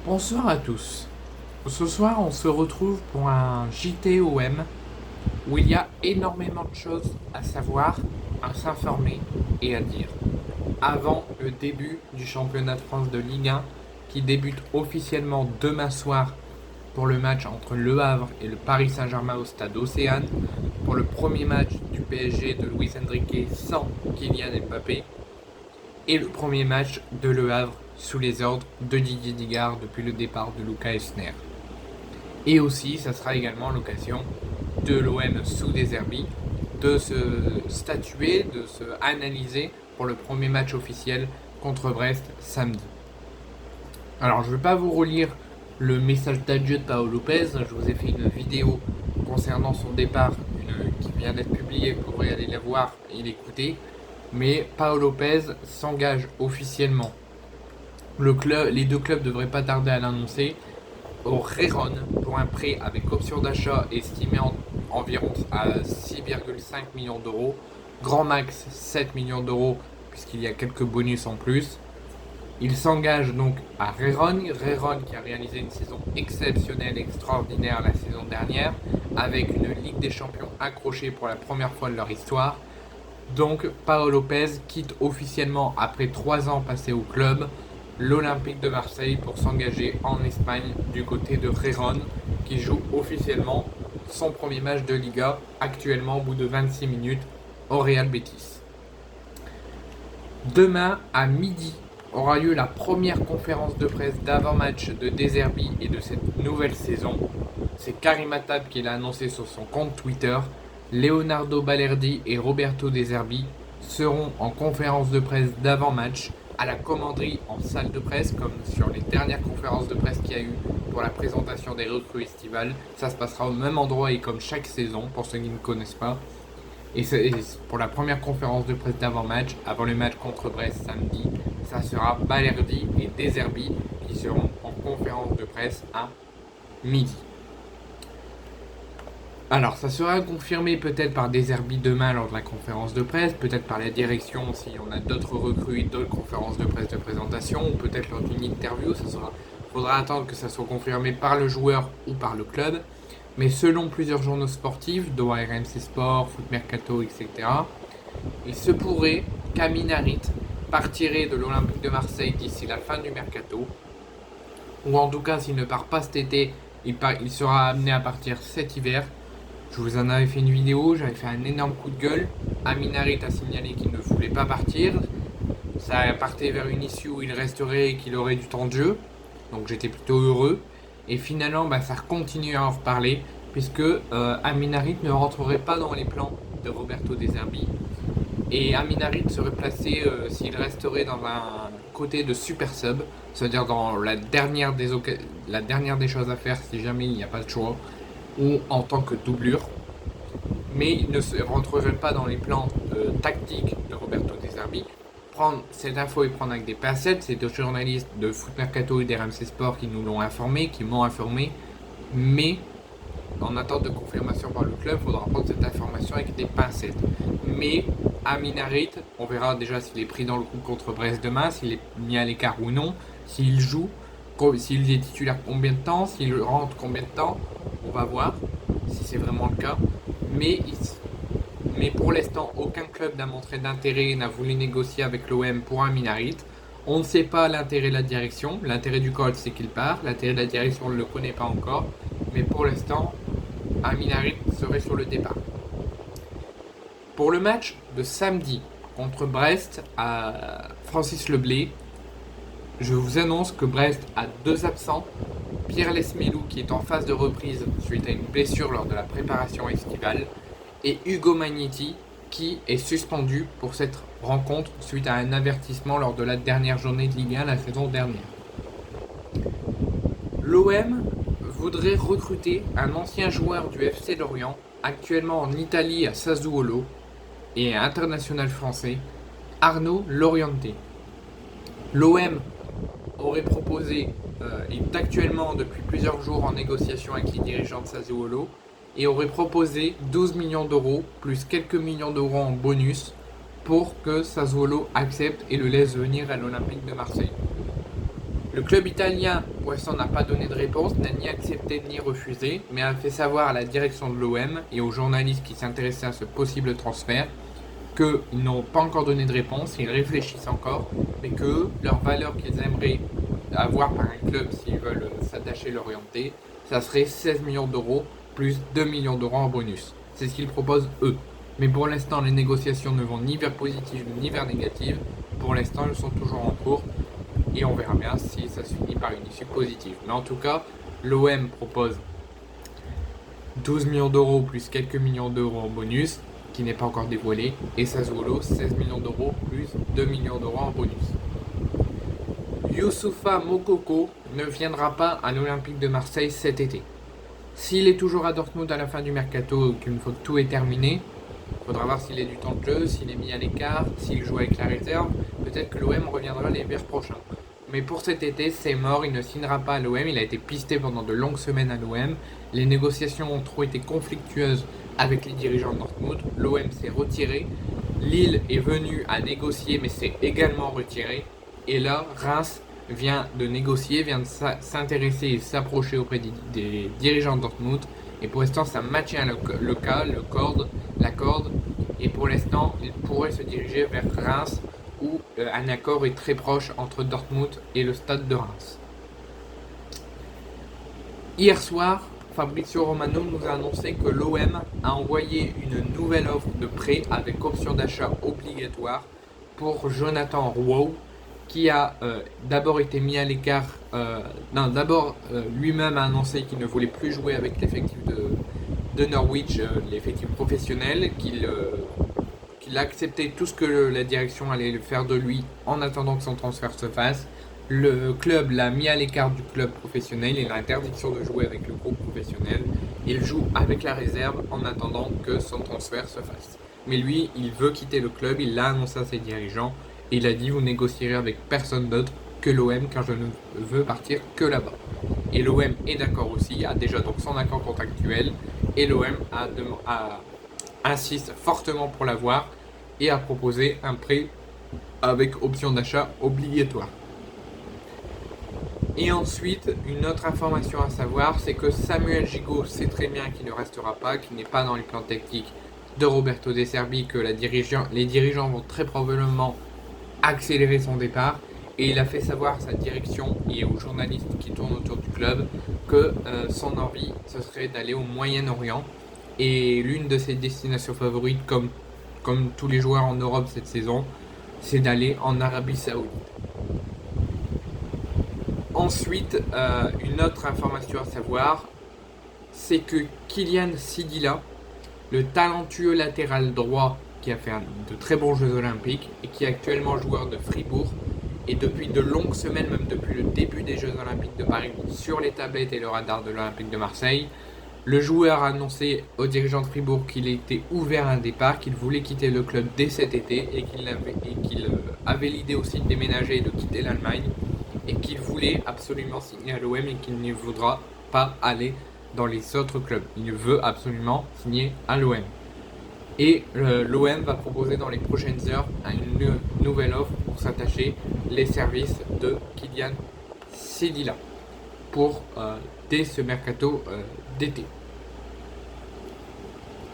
Bonsoir à tous. Ce soir, on se retrouve pour un JTOM où il y a énormément de choses à savoir, à s'informer et à dire. Avant le début du championnat de France de Ligue 1 qui débute officiellement demain soir pour le match entre Le Havre et le Paris Saint-Germain au stade Océane, pour le premier match du PSG de Luis Enrique sans Kylian Mbappé et le premier match de Le Havre sous les ordres de Didier Digard depuis le départ de Lucas Esner. Et aussi, ça sera également l'occasion de l'OM sous Deserbi de se statuer, de se analyser pour le premier match officiel contre Brest samedi. Alors, je ne vais pas vous relire le message d'adieu de Paolo Lopez. Je vous ai fait une vidéo concernant son départ qui vient d'être publiée. Vous pourrez aller la voir et l'écouter. Mais Paolo Lopez s'engage officiellement. Les deux clubs ne devraient pas tarder à l'annoncer au Rérone pour un prêt avec option d'achat estimé environ à 6,5 millions d'euros. Grand max 7 millions d'euros puisqu'il y a quelques bonus en plus. Il s'engage donc à Rérone qui a réalisé une saison exceptionnelle, extraordinaire la saison dernière, avec une Ligue des Champions accrochée pour la première fois de leur histoire. Donc Paolo Lopez quitte officiellement après 3 ans passés au club l'Olympique de Marseille pour s'engager en Espagne du côté de Rérone qui joue officiellement son premier match de Liga actuellement au bout de 26 minutes au Real Betis. Demain à midi aura lieu la première conférence de presse d'avant-match de Deserbi et de cette nouvelle saison. C'est Karim Attab qui l'a annoncé sur son compte Twitter. Leonardo Balerdi et Roberto Deserbi seront en conférence de presse d'avant-match à la commanderie en salle de presse, comme sur les dernières conférences de presse qu'il y a eu pour la présentation des recrues estivales. Ça se passera au même endroit et comme chaque saison, pour ceux qui ne connaissent pas. Et pour la première conférence de presse d'avant-match, avant le match contre Brest samedi, ça sera Balerdi et Deserbi qui seront en conférence de presse à midi. Alors, ça sera confirmé peut-être par Deserbi demain lors de la conférence de presse, peut-être par la direction si on a d'autres recrues, d'autres conférences de presse de présentation, ou peut-être lors d'une interview. Faudra attendre que ça soit confirmé par le joueur ou par le club. Mais selon plusieurs journaux sportifs, dont RMC Sport, Foot Mercato, etc., il se pourrait qu'Amin Harit partirait de l'Olympique de Marseille d'ici la fin du mercato, ou en tout cas s'il ne part pas cet été, il sera amené à partir cet hiver. Je vous en avais fait une vidéo, j'avais fait un énorme coup de gueule. Amin Harit a signalé qu'il ne voulait pas partir. Ça partait vers une issue où il resterait et qu'il aurait du temps de jeu. Donc j'étais plutôt heureux. Et finalement, ça continue à en reparler, puisque Amin Harit ne rentrerait pas dans les plans de Roberto Deserbi. Et Amin Harit serait placé, s'il resterait dans un côté de super sub, c'est-à-dire dans la dernière des choses à faire si jamais il n'y a pas de choix, ou en tant que doublure. Mais il ne rentrerait pas dans les plans tactiques de Roberto Deserbi. Prendre cette info et prendre avec des pincettes, c'est deux journalistes de Foot Mercato et d'RMC Sport qui nous l'ont informé, qui m'ont informé, mais en attente de confirmation par le club, il faudra prendre cette information avec des pincettes. Mais Amin Harit, on verra déjà s'il est pris dans le coup contre Brest demain, s'il est mis à l'écart ou non, s'il joue, s'il est titulaire combien de temps, s'il rentre combien de temps, on va voir si c'est vraiment le cas. Mais pour l'instant, aucun club n'a montré d'intérêt, n'a voulu négocier avec l'OM pour Amin Harit. On ne sait pas l'intérêt de la direction. L'intérêt du coach, c'est qu'il part. L'intérêt de la direction, on ne le connaît pas encore. Mais pour l'instant, Amin Harit serait sur le départ. Pour le match de samedi contre Brest à Francis Leblay, je vous annonce que Brest a 2 absents. Pierre Lesmelou qui est en phase de reprise suite à une blessure lors de la préparation estivale, et Hugo Magnetti qui est suspendu pour cette rencontre suite à un avertissement lors de la dernière journée de Ligue 1 la saison dernière. L'OM voudrait recruter un ancien joueur du FC Lorient, actuellement en Italie à Sassuolo et international français, Arnaud Loriente. L'OM aurait proposé, est actuellement depuis plusieurs jours en négociation avec les dirigeants de Sassuolo, et aurait proposé 12 millions d'euros plus quelques millions d'euros en bonus pour que Sassuolo accepte et le laisse venir à l'Olympique de Marseille. Le club italien, pour l'instant, n'a pas donné de réponse, n'a ni accepté ni refusé, mais a fait savoir à la direction de l'OM et aux journalistes qui s'intéressaient à ce possible transfert qu'ils n'ont pas encore donné de réponse, ils réfléchissent encore, mais que leur valeur qu'ils aimeraient avoir par un club s'ils veulent s'attacher, l'orienter, ça serait 16 millions d'euros plus 2 millions d'euros en bonus. C'est ce qu'ils proposent eux. Mais pour l'instant, les négociations ne vont ni vers positive ni vers négative. Pour l'instant, elles sont toujours en cours et on verra bien si ça se finit par une issue positive. Mais en tout cas, l'OM propose 12 millions d'euros plus quelques millions d'euros en bonus, qui n'est pas encore dévoilé, et Sassuolo 16 millions d'euros plus 2 millions d'euros en bonus. Youssoufa Moukoko ne viendra pas à l'Olympique de Marseille cet été. S'il est toujours à Dortmund à la fin du mercato, qu'une fois que tout est terminé, il faudra voir s'il a du temps de jeu, s'il est mis à l'écart, s'il joue avec la réserve. Peut-être que l'OM reviendra l'hiver prochain. Mais pour cet été, c'est mort, il ne signera pas à l'OM. Il a été pisté pendant de longues semaines à l'OM. Les négociations ont trop été conflictueuses avec les dirigeants de Dortmund. L'OM s'est retiré. Lille est venu à négocier, mais s'est également retiré. Et là, Reims vient de négocier, vient de s'intéresser et s'approcher auprès des dirigeants de Dortmund. Et pour l'instant, ça maintient la corde. Et pour l'instant, il pourrait se diriger vers Reims, où un accord est très proche entre Dortmund et le stade de Reims. Hier soir, Fabrizio Romano nous a annoncé que l'OM a envoyé une nouvelle offre de prêt avec option d'achat obligatoire pour Jonathan Rowe, qui a d'abord été mis à l'écart. Lui-même a annoncé qu'il ne voulait plus jouer avec l'effectif de Norwich, l'effectif professionnel, qu'il a accepté tout ce que la direction allait faire de lui en attendant que son transfert se fasse. Le club l'a mis à l'écart du club professionnel, il a l'interdiction de jouer avec le groupe professionnel. Il joue avec la réserve en attendant que son transfert se fasse. Mais lui, il veut quitter le club, il l'a annoncé à ses dirigeants. Et il a dit, vous négocierez avec personne d'autre que l'OM car je ne veux partir que là-bas. Et l'OM est d'accord aussi, a déjà donc son accord contractuel. Et l'OM insiste fortement pour l'avoir et a proposé un prêt avec option d'achat obligatoire. Et ensuite, une autre information à savoir, c'est que Samuel Gigot sait très bien qu'il ne restera pas, qu'il n'est pas dans les plans techniques de Roberto De Zerbi, que les dirigeants vont très probablement accélérer son départ. Et il a fait savoir à sa direction et aux journalistes qui tournent autour du club que son envie, ce serait d'aller au Moyen-Orient. Et l'une de ses destinations favorites, comme tous les joueurs en Europe cette saison, c'est d'aller en Arabie Saoudite. Ensuite, une autre information à savoir, c'est que Kylian Sidila, le talentueux latéral droit qui a fait de très bons Jeux Olympiques et qui est actuellement joueur de Fribourg, et depuis de longues semaines, même depuis le début des Jeux Olympiques de Paris, sur les tablettes et le radar de l'Olympique de Marseille, le joueur a annoncé aux dirigeants de Fribourg qu'il était ouvert à un départ, qu'il voulait quitter le club dès cet été et qu'il avait l'idée aussi de déménager et de quitter l'Allemagne et qu'il voulait absolument signer à l'OM et qu'il ne voudra pas aller dans les autres clubs. Il veut absolument signer à l'OM. Et l'OM va proposer dans les prochaines heures une nouvelle offre pour s'attacher les services de Kylian Sidila pour dès ce mercato d'été.